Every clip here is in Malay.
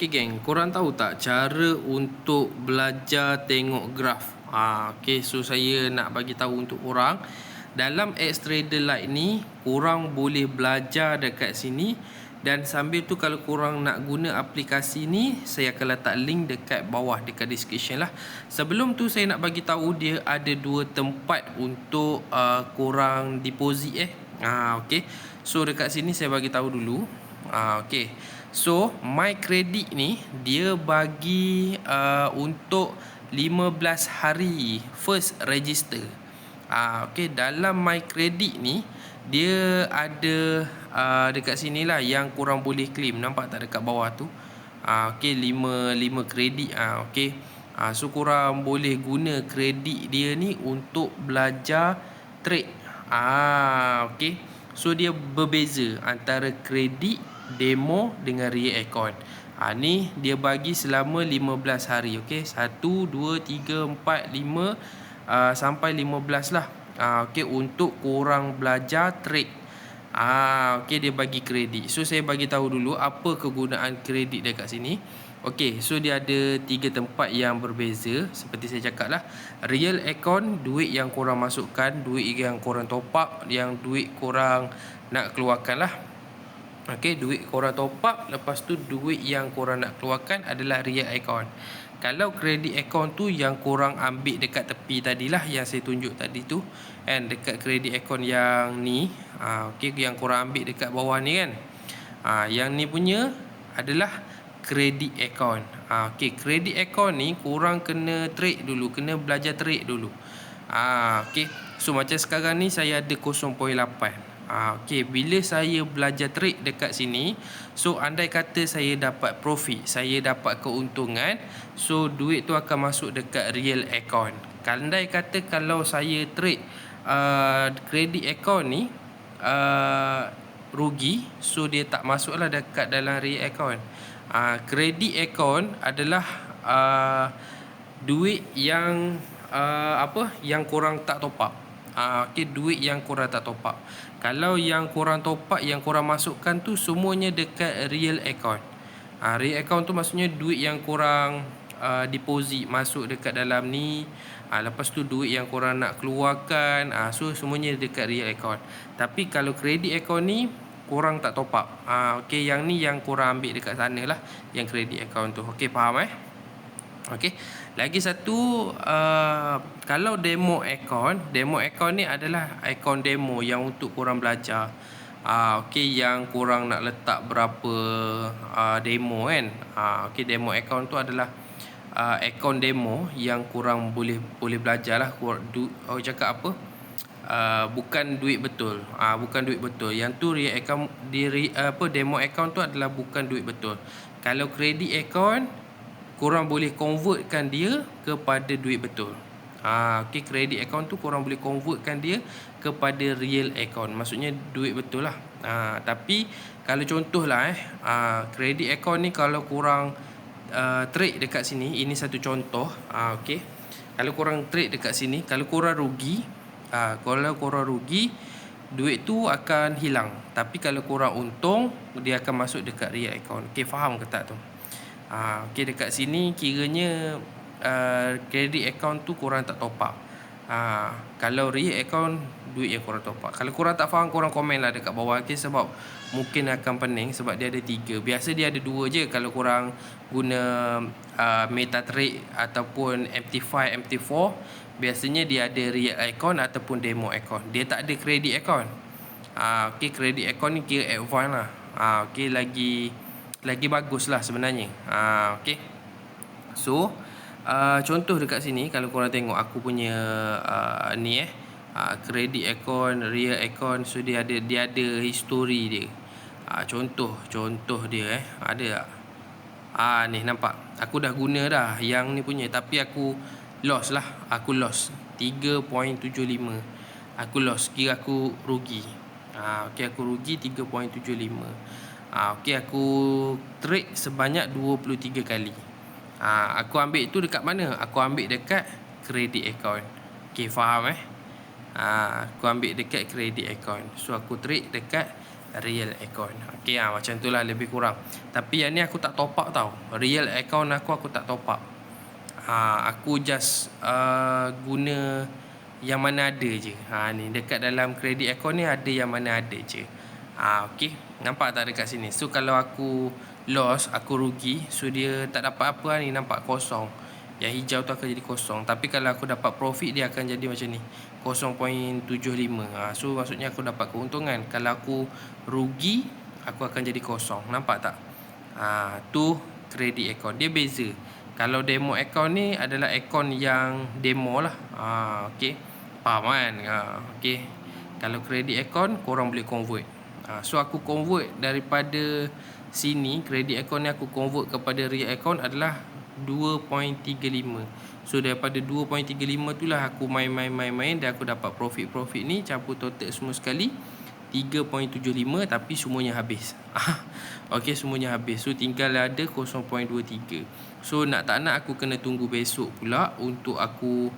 Okay geng, korang tahu tak cara untuk belajar tengok graf? Okay, so saya nak bagi tahu untuk korang. Dalam Xtrader Lite ni, korang boleh belajar dekat sini. Dan sambil tu kalau korang nak guna aplikasi ni, saya akan letak link dekat bawah, dekat description lah. Sebelum tu saya nak bagi tahu dia ada dua tempat untuk korang deposit okay. So dekat sini saya bagi tahu dulu. Okay. So My Credit ni dia bagi untuk 15 hari first register. Okay, dalam My Credit ni dia ada dekat sini lah yang korang boleh claim. Nampak tak dekat bawah tu? Okay, 5 kredit. Okay. So korang boleh guna kredit dia ni untuk belajar trade. Okay. So dia berbeza antara kredit, demo dengan real account. Ni dia bagi selama 15 hari. Okey, 1 2 3 4 5 sampai 15 lah. Okey, untuk korang belajar trade. Okey, dia bagi kredit. So saya bagi tahu dulu apa kegunaan kredit dekat sini. Okey, so dia ada 3 tempat yang berbeza. Seperti saya cakap lah, real account, duit yang korang masukkan, duit yang korang top up, yang duit korang nak keluarkan lah. Okey, duit korang top up, lepas tu duit yang korang nak keluarkan adalah real account. Kalau credit account tu yang korang ambil dekat tepi tadilah, yang saya tunjuk tadi tu, kan, dekat credit account yang ni, okey, yang korang ambil dekat bawah ni kan. Yang ni punya adalah credit account. Okey, credit account ni korang kena trade dulu, kena belajar trade dulu. Okey, so macam sekarang ni saya ada 0.8. Okey, bila saya belajar trade dekat sini, so andai kata saya dapat profit, saya dapat keuntungan, so duit tu akan masuk dekat real account. Andai kata kalau saya trade credit account ni rugi, so dia tak masuklah dekat dalam real account. Credit account adalah duit yang yang korang tak top up. Okay, duit yang korang tak top up. Kalau yang korang top up, yang korang masukkan tu semuanya dekat real account. Real account tu maksudnya duit yang korang deposit masuk dekat dalam ni. Lepas tu duit yang korang nak keluarkan, so semuanya dekat real account. Tapi kalau credit account ni korang tak top up. Okay, yang ni yang korang ambil dekat sana lah, yang credit account tu. Okay, faham Okey, lagi satu, kalau demo account ni adalah account demo yang untuk korang belajar. Okey, yang korang nak letak berapa demo kan. Okey, demo account tu adalah account demo yang korang boleh belajar lah. Cakap apa? Bukan duit betul. Bukan duit betul. Yang tu real account, demo account tu adalah bukan duit betul. Kalau credit account, korang boleh convertkan dia kepada duit betul. Okay, credit account tu korang boleh convertkan dia kepada real account. Maksudnya duit betul lah. Tapi kalau contohlah credit account ni kalau korang trade dekat sini, ini satu contoh. Okay, kalau korang trade dekat sini, kalau korang rugi, duit tu akan hilang. Tapi kalau korang untung, dia akan masuk dekat real account. Okay, faham ke tak tu? Okay, dekat sini kiranya credit account tu korang tak top up. Kalau real account, duit yang korang top up. Kalau korang tak faham, korang komen lah dekat bawah. Okay, sebab mungkin akan pening, sebab dia ada 3. Biasa dia ada 2 je kalau korang guna MetaTrader ataupun MT5, MT4. Biasanya dia ada real account ataupun demo account. Dia tak ada credit account. Okay, credit account ni kira advance lah. Okay, lagi bagus lah sebenarnya. Okay, so contoh dekat sini, kalau korang tengok aku punya ni credit account, real account, so dia ada history dia. Contoh dia ada tak? Ni nampak, aku dah guna dah yang ni punya, tapi aku loss lah. Aku loss 3.75. Aku loss, kira aku rugi. Okay, aku rugi 3.75. Okay, aku trade sebanyak 23 kali. Aku ambil tu dekat mana? Aku ambil dekat credit account. Okay, faham Aku ambil dekat credit account. So aku trade dekat real account. Okey, macam tu lah lebih kurang. Tapi yang ni aku tak top up tau. Real account aku tak top up. Aku just guna yang mana ada je. Ni dekat dalam credit account ni ada yang mana ada je. Okey, nampak tak dekat sini? So kalau aku loss, aku rugi, so dia tak dapat apa ni, nampak kosong. Yang hijau tu akan jadi kosong. Tapi kalau aku dapat profit, dia akan jadi macam ni, 0.75. So maksudnya aku dapat keuntungan. Kalau aku rugi, aku akan jadi kosong. Nampak tak? Tu credit account. Dia beza. Kalau demo account ni adalah account yang demo lah. Okey, faham kan? Okey. Kalau credit account, korang boleh convert. So aku convert daripada sini, credit account ni aku convert kepada real account adalah 2.35. So daripada 2.35 tu lah aku main dan aku dapat profit ni, campur total semua sekali 3.75, tapi semuanya habis. Okey, semuanya habis. So tinggal ada 0.23. So nak tak nak aku kena tunggu besok pula untuk aku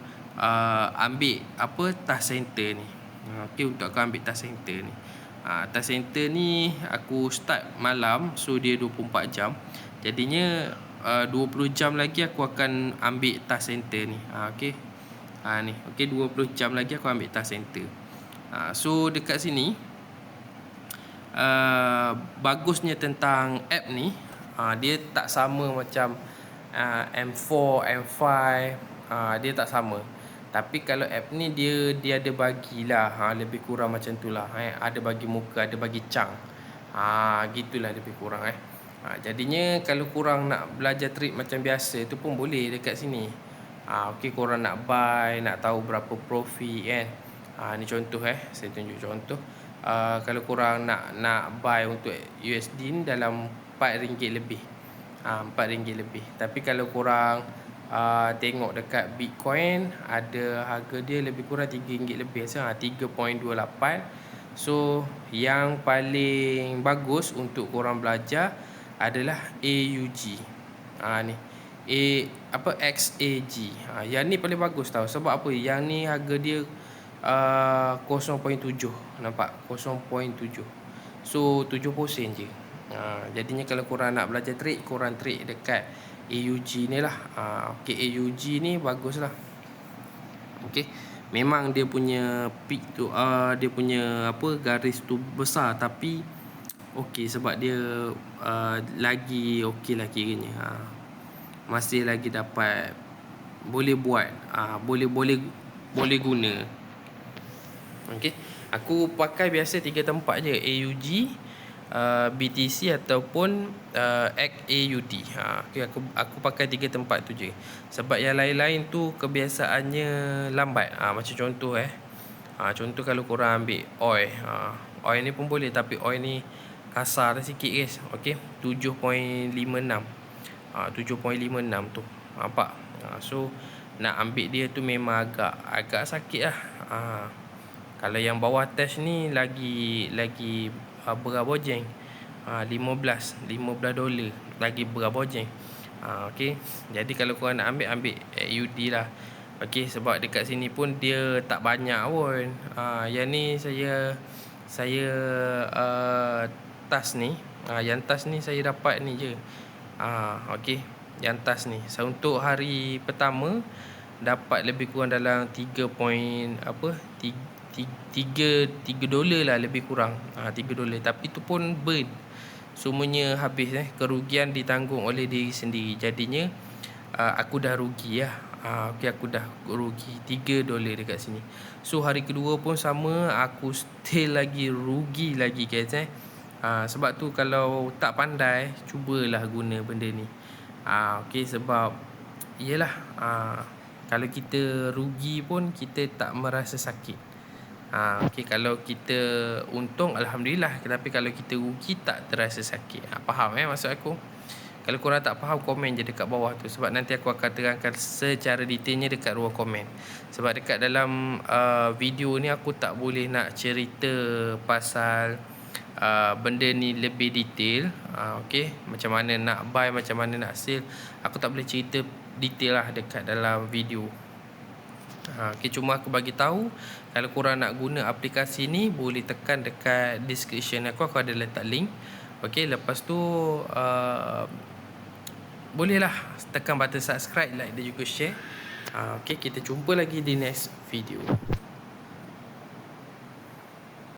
ambil task center ni. Okey, untuk aku ambil task center ni. Task center ni aku start malam, so dia 24 jam. Jadinya 20 jam lagi aku akan ambil task center ni. Okey. Ni. Okey, 20 jam lagi aku ambil task center. So dekat sini bagusnya tentang app ni, dia tak sama macam M4, M5, dia tak sama. Tapi kalau app ni dia ada bagilah lebih kurang macam tu lah. Ada bagi muka, ada bagi cang. Gitulah lebih kurang. Jadinya kalau korang nak belajar trade macam biasa tu pun boleh dekat sini. Okey, korang nak buy, nak tahu berapa profit kan. Ni contoh saya tunjuk contoh. Kalau korang nak buy untuk USD ni dalam RM4 lebih. RM4 lebih. Tapi kalau korang tengok dekat Bitcoin, ada harga dia lebih kurang RM3 lebih. 3.28. So yang paling bagus untuk korang belajar adalah AUG. Ni XAG. Yang ni paling bagus tau. Sebab apa? Yang ni harga dia 0.7. Nampak? 0.7. So 70 sen je. Jadinya kalau korang nak belajar trade, korang trade dekat AUG ni lah. Okay, AUG ni bagus lah. Okay, memang dia punya peak tu, dia punya garis tu besar, tapi okey sebab dia lagi okey lah kiranya. Masih lagi dapat, boleh buat, boleh guna. Okey, aku pakai biasa 3 tempat je, AUG, BTC ataupun XAUT. Okay, aku pakai 3 tempat tu je. Sebab yang lain-lain tu kebiasaannya lambat. Macam contoh contoh kalau korang ambil OI. OI ni pun boleh, tapi OI ni kasar sikit guys. Okey, 7.56. 7.56 tu. Nampak? So nak ambil dia tu memang agak sakit lah. Kalau yang bawah test ni lagi berapa jeng? 15 dolar lagi berapa jeng? Okey. Jadi kalau korang nak ambil AUD lah. Okey, sebab dekat sini pun dia tak banyak pun. Yang ni saya tas ni, yang tas ni saya dapat ni je. Okey, yang tas ni. So untuk hari pertama dapat lebih kurang dalam 3 dolar lah lebih kurang. 3 dolar, tapi tu pun burn. Semuanya habis kerugian ditanggung oleh diri sendiri. Jadinya aku dah rugi lah. Okey, aku dah rugi 3 dolar dekat sini. So hari kedua pun sama, aku still lagi rugi lagi guys. Sebab tu kalau tak pandai, cubalah guna benda ni. Okey, sebab iyalah, kalau kita rugi pun kita tak merasa sakit. Okey, kalau kita untung alhamdulillah, tapi kalau kita rugi tak terasa sakit. Faham maksud aku? Kalau korang tak faham, komen je dekat bawah tu, sebab nanti aku akan terangkan secara detailnya dekat ruang komen. Sebab dekat dalam video ni aku tak boleh nak cerita pasal benda ni lebih detail. Okey, macam mana nak buy, macam mana nak sell, aku tak boleh cerita detail lah dekat dalam video. Okay, cuma aku bagi tahu kalau korang nak guna aplikasi ni boleh tekan dekat description aku ada letak link. Okay, lepas tu bolehlah tekan button subscribe, like dan juga share. Okay, kita jumpa lagi di next video.